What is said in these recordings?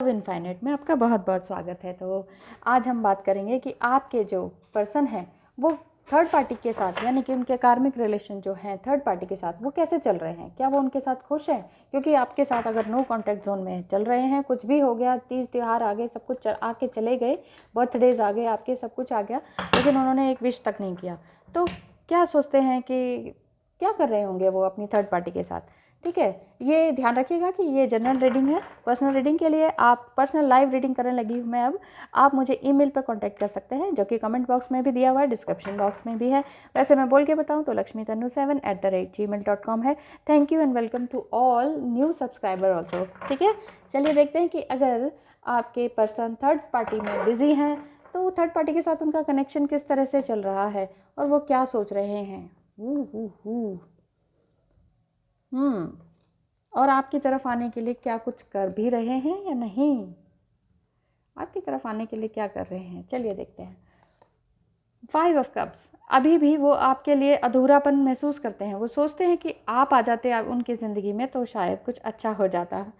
Infinite में आपका बहुत बहुत स्वागत है। तो आज हम बात करेंगे कि आपके जो पर्सन हैं वो थर्ड पार्टी के साथ, यानी कि उनके कार्मिक रिलेशन जो हैं थर्ड पार्टी के साथ, वो कैसे चल रहे हैं। क्या वो उनके साथ खुश हैं? क्योंकि आपके साथ अगर नो कॉन्टैक्ट जोन में चल रहे हैं, कुछ भी हो गया, तीज त्यौहार आ गए, सब कुछ आके चले गए, बर्थडेज आ गए आपके, सब कुछ आ गया, लेकिन उन्होंने एक विश तक नहीं किया, तो क्या सोचते हैं कि क्या कर रहे होंगे वो अपनी थर्ड पार्टी के साथ। ठीक है, ये ध्यान रखिएगा कि ये जनरल रीडिंग है। पर्सनल रीडिंग के लिए आप पर्सनल लाइव रीडिंग करने लगी हूँ मैं अब। आप मुझे ईमेल पर कांटेक्ट कर सकते हैं, जो कि कमेंट बॉक्स में भी दिया हुआ है, डिस्क्रिप्शन बॉक्स में भी है। वैसे मैं बोल के बताऊँ तो lakshmitanu7@gmail.com है। Thank you and welcome to all new subscriber also. ठीक है, चलिए देखते हैं कि अगर आपके पर्सन थर्ड पार्टी में बिजी हैं तो थर्ड पार्टी के साथ उनका कनेक्शन किस तरह से चल रहा है और वो क्या सोच रहे हैं। और आपकी तरफ आने के लिए क्या कुछ कर भी रहे हैं या नहीं, आपकी तरफ आने के लिए क्या कर रहे हैं, चलिए देखते हैं। 5 ऑफ कप्स, अभी भी वो आपके लिए अधूरापन महसूस करते हैं। वो सोचते हैं कि आप आ जाते आप उनकी ज़िंदगी में तो शायद कुछ अच्छा हो जाता,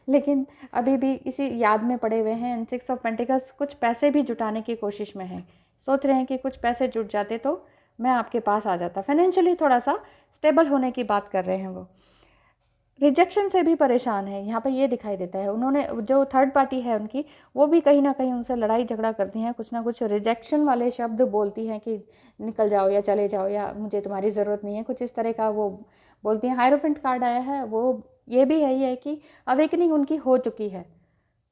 लेकिन अभी भी इसी याद में पड़े हुए हैं। 6 ऑफ पेंटिकल्स, कुछ पैसे भी जुटाने की कोशिश में हैं। सोच रहे हैं कि कुछ पैसे जुट जाते तो मैं आपके पास आ जाता। फाइनेंशियली थोड़ा सा स्टेबल होने की बात कर रहे हैं वो। रिजेक्शन से भी परेशान है, यहाँ पे ये दिखाई देता है। उन्होंने जो थर्ड पार्टी है उनकी, वो भी कहीं ना कहीं उनसे लड़ाई झगड़ा करती हैं, कुछ ना कुछ रिजेक्शन वाले शब्द बोलती हैं कि निकल जाओ या चले जाओ या मुझे तुम्हारी ज़रूरत नहीं है, कुछ इस तरह का वो बोलती हैं। हायरोफेंट कार्ड आया है, वो ये भी है, ये है कि अवेकनिंग उनकी हो चुकी है।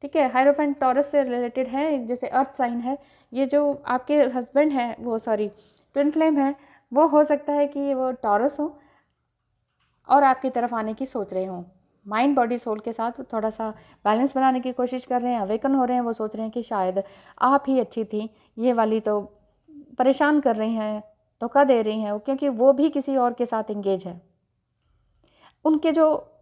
ठीक है, हायरोफेंट टॉरस से रिलेटेड है, जैसे अर्थ साइन है। ये जो आपके हस्बैंड हैं वो ट्विन फ्लेम है, वो हो सकता है कि वो टॉरस हो और आपकी तरफ आने की सोच रहे हों। माइंड बॉडी सोल के साथ थोड़ा सा बैलेंस बनाने की कोशिश कर रहे हैं, अवेकन हो रहे हैं। वो सोच रहे हैं कि शायद आप ही अच्छी थी, ये वाली तो परेशान कर रही हैं, धोखा दे रही हैं, क्योंकि वो भी किसी और के साथ इंगेज है। उनके जो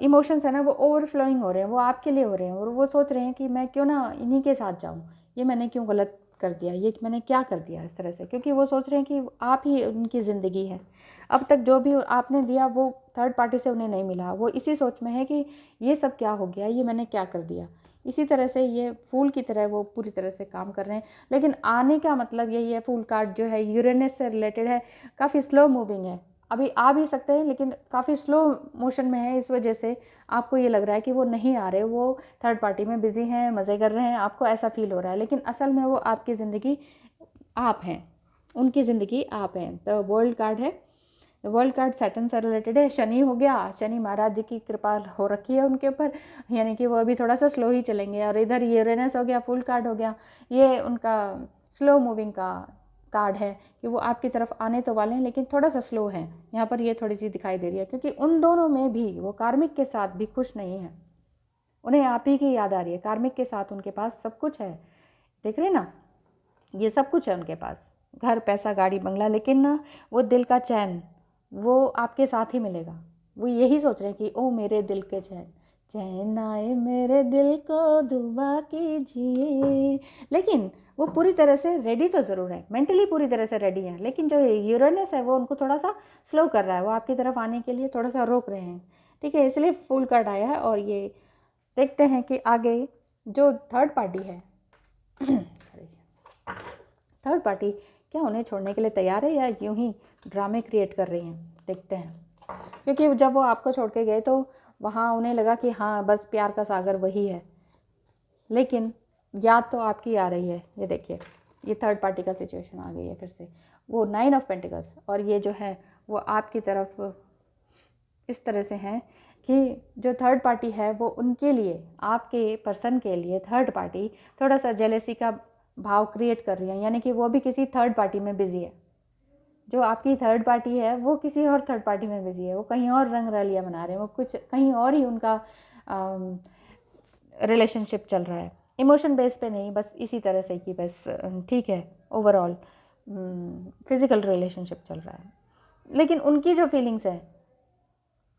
इमोशंस है ना वो ओवरफ्लोइंग हो रहे हैं, वो आपके लिए हो रहे हैं, और वो सोच रहे हैं कि मैं क्यों ना इन्हीं के साथ जाऊं, ये मैंने क्यों गलत कर दिया, ये मैंने क्या कर दिया इस तरह से। क्योंकि वो सोच रहे हैं कि आप ही उनकी ज़िंदगी है। अब तक जो भी आपने दिया वो थर्ड पार्टी से उन्हें नहीं मिला। वो इसी सोच में है कि ये सब क्या हो गया, ये मैंने क्या कर दिया। इसी तरह से ये फूल की तरह वो पूरी तरह से काम कर रहे हैं। लेकिन आने का मतलब यही है, फूल कार्ड जो है यूरेनस से रिलेटेड है, काफ़ी स्लो मूविंग है। अभी आ भी सकते हैं लेकिन काफ़ी स्लो मोशन में है, इस वजह से आपको ये लग रहा है कि वो नहीं आ रहे, वो थर्ड पार्टी में बिजी हैं, मज़े कर रहे हैं, आपको ऐसा फील हो रहा है। लेकिन असल में वो आपकी ज़िंदगी आप हैं, उनकी ज़िंदगी आप हैं। तो वर्ल्ड कार्ड है, वर्ल्ड कार्ड सैटर्न से रिलेटेड है। शनि हो गया, शनि महाराज जी की कृपा हो रखी है उनके ऊपर, यानी कि वो अभी थोड़ा सा स्लो ही चलेंगे। और इधर यूरेनस हो गया, फुल कार्ड हो गया, ये उनका स्लो मूविंग का कार्ड है कि वो आपकी तरफ आने तो वाले हैं लेकिन थोड़ा सा स्लो है। यहाँ पर ये थोड़ी सी दिखाई दे रही है, क्योंकि उन दोनों में भी वो कार्मिक के साथ भी खुश नहीं है। उन्हें आप ही की याद आ रही है। कार्मिक के साथ उनके पास सब कुछ है, देख रहे ना, ये सब कुछ है उनके पास, घर, पैसा, गाड़ी, बंगला, लेकिन ना वो दिल का चैन वो आपके साथ ही मिलेगा। वो यही सोच रहे हैं कि ओ मेरे दिल के चैन, चैन आए मेरे दिल को दुआ कीजिए। लेकिन वो पूरी तरह से रेडी तो ज़रूर है, मेंटली पूरी तरह से रेडी है, लेकिन जो यूरेनस है वो उनको थोड़ा सा स्लो कर रहा है, वो आपकी तरफ आने के लिए थोड़ा सा रोक रहे हैं। ठीक है, इसलिए फुल कार्ड आया है। और ये देखते हैं कि आगे जो थर्ड पार्टी है थर्ड पार्टी क्या उन्हें छोड़ने के लिए तैयार है या यूं ही ड्रामे क्रिएट कर रही हैं, देखते हैं। क्योंकि जब वो आपको छोड़ के गए तो वहाँ उन्हें लगा कि हाँ बस प्यार का सागर वही है, लेकिन याद तो आपकी आ रही है। ये देखिए, ये थर्ड पार्टी का सिचुएशन आ गई है फिर से। वो 9 ऑफ पेंटिकल्स, और ये जो है वो आपकी तरफ इस तरह से हैं कि जो थर्ड पार्टी है वो उनके लिए, आपके पर्सन के लिए थर्ड पार्टी थोड़ा सा जेलेसी का भाव क्रिएट कर रही है, यानी कि वो भी किसी थर्ड पार्टी में बिजी है। जो आपकी थर्ड पार्टी है वो किसी और थर्ड पार्टी में बिजी है, वो कहीं और रंग रलियाँ बना रहे हैं, वो कुछ कहीं और ही उनका रिलेशनशिप चल रहा है। इमोशन बेस पे नहीं, बस इसी तरह से कि बस ठीक है, ओवरऑल फिजिकल रिलेशनशिप चल रहा है। लेकिन उनकी जो फीलिंग्स है,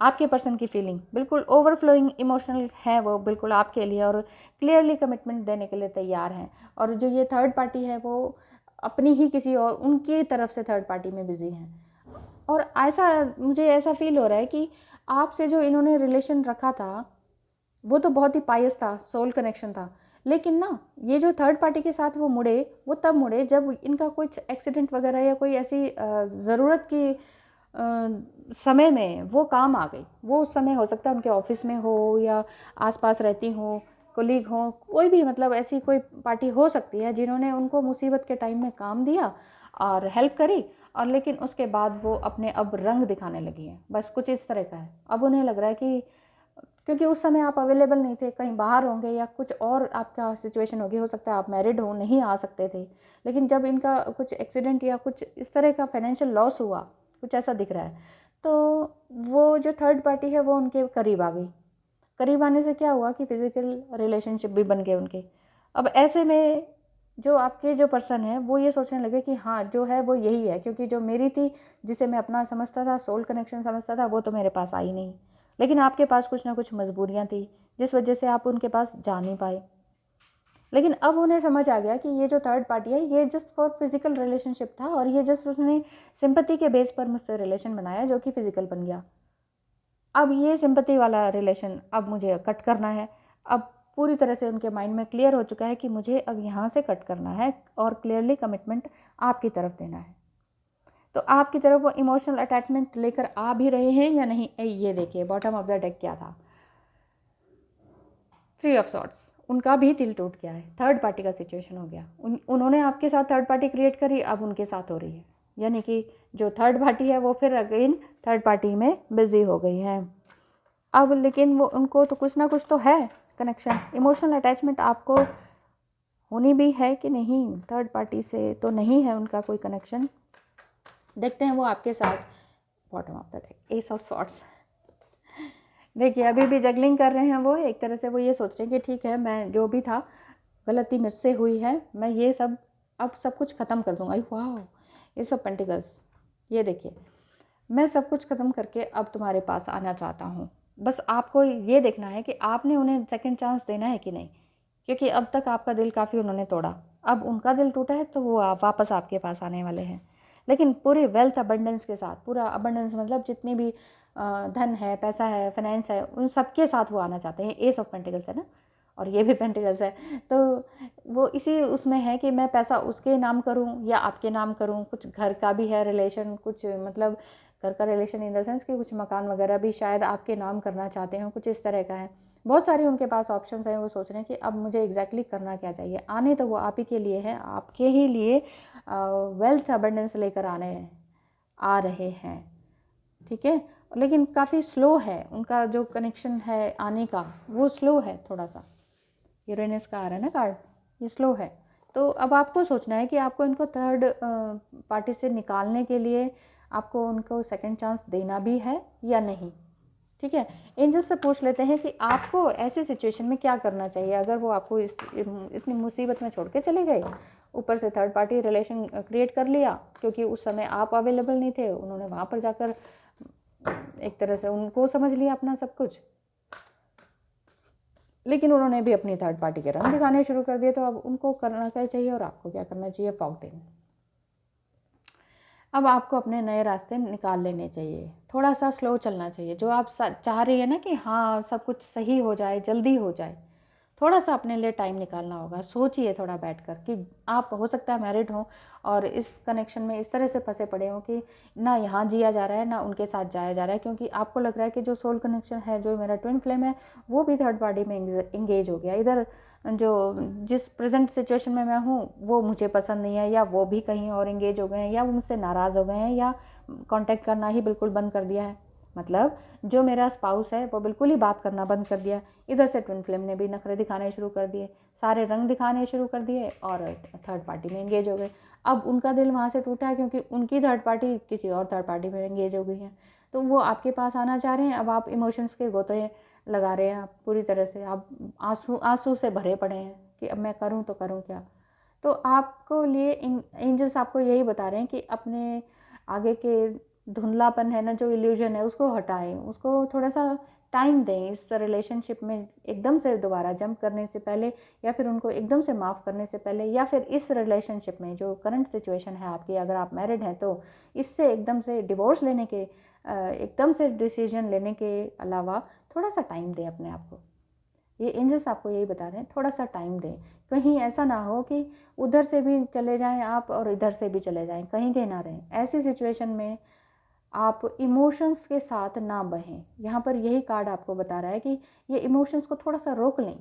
आपके पर्सन की फीलिंग बिल्कुल ओवरफ्लोइंग इमोशनल है, वो बिल्कुल आपके लिए और क्लियरली कमिटमेंट देने के लिए तैयार हैं। और जो ये थर्ड पार्टी है वो अपनी ही किसी और उनकी तरफ से थर्ड पार्टी में बिजी हैं। और ऐसा मुझे ऐसा फील हो रहा है कि आपसे जो इन्होंने रिलेशन रखा था वो तो बहुत ही पायस था, सोल कनेक्शन था, लेकिन ना ये जो थर्ड पार्टी के साथ वो मुड़े, वो तब मुड़े जब इनका कुछ एक्सीडेंट वगैरह या कोई ऐसी ज़रूरत की समय में वो काम आ गई। वो उस समय हो सकता है उनके ऑफिस में हो या आसपास रहती हो, कोलीग हो, कोई भी, मतलब ऐसी कोई पार्टी हो सकती है जिन्होंने उनको मुसीबत के टाइम में काम दिया और हेल्प करी, और लेकिन उसके बाद वो अपने अब रंग दिखाने लगी हैं। बस कुछ इस तरह का है। अब उन्हें लग रहा है कि क्योंकि उस समय आप अवेलेबल नहीं थे, कहीं बाहर होंगे या कुछ और आपका सिचुएशन होगी, हो सकता है आप मैरिड हो, नहीं आ सकते थे, लेकिन जब इनका कुछ एक्सीडेंट या कुछ इस तरह का फाइनेंशियल लॉस हुआ, कुछ ऐसा दिख रहा है, तो वो जो थर्ड पार्टी है वो उनके करीब आ गई। करीब आने से क्या हुआ कि फिजिकल रिलेशनशिप भी बन गए उनके। अब ऐसे में जो आपके जो पर्सन है वो ये सोचने लगे कि हाँ जो है वो यही है, क्योंकि जो मेरी थी, जिसे मैं अपना समझता था, सोल कनेक्शन समझता था, वो तो मेरे पास आई नहीं। लेकिन आपके पास कुछ ना कुछ मजबूरियाँ थी जिस वजह से आप उनके पास जा नहीं पाए। लेकिन अब उन्हें समझ आ गया कि ये जो थर्ड पार्टी है ये जस्ट फॉर फिजिकल रिलेशनशिप था, और ये जस्ट उसने सिंपैथी के बेस पर मुझसे रिलेशन बनाया जो कि फिजिकल बन गया। अब ये सिंपैथी वाला रिलेशन अब मुझे कट करना है। अब पूरी तरह से उनके माइंड में क्लियर हो चुका है कि मुझे अब यहाँ से कट करना है और क्लियरली कमिटमेंट आपकी तरफ देना है। तो आपकी तरफ वो इमोशनल अटैचमेंट लेकर आ भी रहे हैं या नहीं, ये देखिए बॉटम ऑफ द डेक क्या था, 3 ऑफ सॉर्ट्स। उनका भी दिल टूट गया है, थर्ड पार्टी का सिचुएशन हो गया। उन्होंने आपके साथ थर्ड पार्टी क्रिएट करी, अब उनके साथ हो रही है, यानी कि जो थर्ड पार्टी है वो फिर अगेन थर्ड पार्टी में बिजी हो गई है। अब लेकिन वो उनको तो कुछ ना कुछ तो है कनेक्शन, इमोशनल अटैचमेंट आपको होनी भी है कि नहीं, थर्ड पार्टी से तो नहीं है उनका कोई कनेक्शन। देखते हैं वो आपके साथ, bottom of the deck ace of sorts. देखिए अभी भी जगलिंग कर रहे हैं वो, एक तरह से वो ये सोच रहे हैं कि ठीक है मैं जो भी था, गलती मुझसे हुई है, मैं ये सब अब सब कुछ ख़त्म कर दूँगा। वाह, ये सब पेंटिकल्स, ये देखिए मैं सब कुछ ख़त्म करके अब तुम्हारे पास आना चाहता हूँ। बस आपको ये देखना है कि आपने उन्हें सेकंड चांस देना है कि नहीं, क्योंकि अब तक आपका दिल काफ़ी उन्होंने तोड़ा, अब उनका दिल टूटा है तो वो वापस आपके पास आने वाले हैं, लेकिन पूरे वेल्थ अबंडेंस के साथ। पूरा अबंडेंस मतलब जितनी भी धन है, पैसा है, फाइनेंस है, उन सबके साथ वो आना चाहते हैं। एस ऑफ पेंटिकल्स है ना, और ये भी पेंटिकल्स है, तो वो इसी उसमें है कि मैं पैसा उसके नाम करूं या आपके नाम करूं। कुछ घर का भी है रिलेशन, कुछ मतलब घर का रिलेशन इन द सेंस कि कुछ मकान वगैरह भी शायद आपके नाम करना चाहते हैं, कुछ इस तरह का है। बहुत सारे उनके पास ऑप्शंस हैं, वो सोच रहे हैं कि अब मुझे एग्जैक्टली करना क्या चाहिए। आने तो वो आप ही के लिए है, आपके ही लिए वेल्थ अबंडेंस लेकर आ रहे हैं, ठीक है। लेकिन काफ़ी स्लो है उनका जो कनेक्शन है आने का, वो स्लो है थोड़ा सा। यूरेनस का आ रहा है ना कार्ड, ये स्लो है। तो अब आपको सोचना है कि आपको इनको थर्ड पार्टी से निकालने के लिए आपको उनको सेकंड चांस देना भी है या नहीं, ठीक है। एंजल से पूछ लेते हैं कि आपको ऐसी सिचुएशन में क्या करना चाहिए अगर वो आपको इतनी मुसीबत में छोड़ के चले गए। ऊपर से थर्ड पार्टी रिलेशन क्रिएट कर लिया, क्योंकि उस समय आप अवेलेबल नहीं थे, उन्होंने वहाँ पर जाकर एक तरह से उनको समझ लिया अपना सब कुछ, लेकिन उन्होंने भी अपनी थर्ड पार्टी के रंग दिखाने शुरू कर दिए। तो अब उनको करना क्या चाहिए और आपको क्या करना चाहिए, फाउंटेन। अब आपको अपने नए रास्ते निकाल लेने चाहिए, थोड़ा सा स्लो चलना चाहिए। जो आप चाह रही है ना कि हाँ सब कुछ सही हो जाए, जल्दी हो जाए, थोड़ा सा अपने लिए टाइम निकालना होगा। सोचिए थोड़ा बैठकर कि आप हो सकता है मैरिड हो और इस कनेक्शन में इस तरह से फंसे पड़े हो कि ना यहाँ जिया जा रहा है ना उनके साथ जाया जा रहा है, क्योंकि आपको लग रहा है कि जो सोल कनेक्शन है, जो मेरा ट्विन फ्लेम है, वो भी थर्ड पार्टी में इंगेज हो गया। इधर जो जिस प्रेजेंट सिचुएशन में मैं हूँ वो मुझे पसंद नहीं है, या वो भी कहीं और इंगेज हो गए हैं, या वो मुझसे नाराज़ हो गए हैं, या कांटेक्ट करना ही बिल्कुल बंद कर दिया है। मतलब जो मेरा स्पाउस है वो बिल्कुल ही बात करना बंद कर दिया। इधर से ट्विन फ्लेम ने भी नखरे दिखाने शुरू कर दिए, सारे रंग दिखाने शुरू कर दिए और थर्ड पार्टी में एंगेज हो गए। अब उनका दिल वहाँ से टूटा है क्योंकि उनकी थर्ड पार्टी किसी और थर्ड पार्टी में एंगेज हो गई है, तो वो आपके पास आना चाह रहे हैं। अब आप इमोशंस के गोते लगा रहे हैं, आप पूरी तरह से आप आंसू आंसू से भरे पड़े हैं कि अब मैं करूँ तो करूँ क्या। तो आपको लिए एंजल्स आपको यही बता रहे हैं कि अपने आगे के धुंधलापन है ना, जो इल्यूजन है, उसको हटाएं, उसको थोड़ा सा टाइम दें। इस रिलेशनशिप में एकदम से दोबारा जंप करने से पहले, या फिर उनको एकदम से माफ़ करने से पहले, या फिर इस रिलेशनशिप में जो करंट सिचुएशन है आपकी, अगर आप मैरिड हैं तो इससे एकदम से डिवोर्स लेने के एकदम से डिसीजन लेने के अलावा थोड़ा सा टाइम दें अपने आप को। ये एंजल्स आपको यही बता रहे हैं, थोड़ा सा टाइम दें। कहीं ऐसा ना हो कि उधर से भी चले जाएं आप और इधर से भी चले जाएं, कहीं के ना रहें। ऐसी सिचुएशन में आप इमोशंस के साथ ना बहें। यहाँ पर यही कार्ड आपको बता रहा है कि ये इमोशंस को थोड़ा सा रोक लें।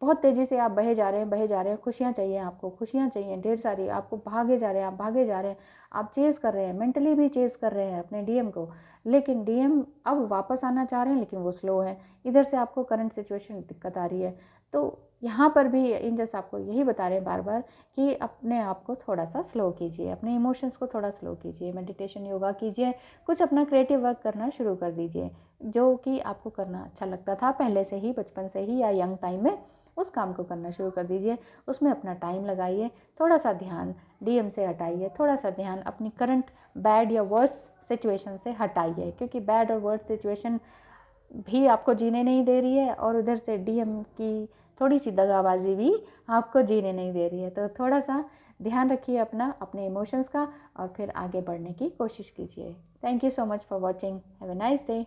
बहुत तेज़ी से आप बहे जा रहे हैं, बहे जा रहे हैं, खुशियाँ चाहिए आपको, खुशियाँ चाहिए ढेर सारी, आपको भागे जा रहे हैं, आप भागे जा रहे हैं, आप चेज़ कर रहे हैं, मेंटली भी चेज़ कर रहे हैं अपने डीएम को, लेकिन डीएम अब वापस आना चाह रहे हैं लेकिन वो स्लो है। इधर से आपको करंट सिचुएशन दिक्कत आ रही है। तो यहाँ पर भी एंजल्स आपको यही बता रहे हैं बार बार कि अपने आप को थोड़ा सा स्लो कीजिए, अपने इमोशंस को थोड़ा स्लो कीजिए, मेडिटेशन योगा कीजिए, कुछ अपना क्रिएटिव वर्क करना शुरू कर दीजिए जो कि आपको करना अच्छा लगता था पहले से ही, बचपन से ही या यंग टाइम में, उस काम को करना शुरू कर दीजिए। उसमें अपना टाइम लगाइए, थोड़ा सा ध्यान डीएम से हटाइए, थोड़ा सा ध्यान अपनी करंट बैड या वर्स सिचुएशन से हटाइए, क्योंकि बैड और वर्स सिचुएशन भी आपको जीने नहीं दे रही है और उधर से डीएम की थोड़ी सी दगाबाजी भी आपको जीने नहीं दे रही है। तो थोड़ा सा ध्यान रखिए अपना, अपने इमोशंस का, और फिर आगे बढ़ने की कोशिश कीजिए। Thank you so much for watching. Have a nice day.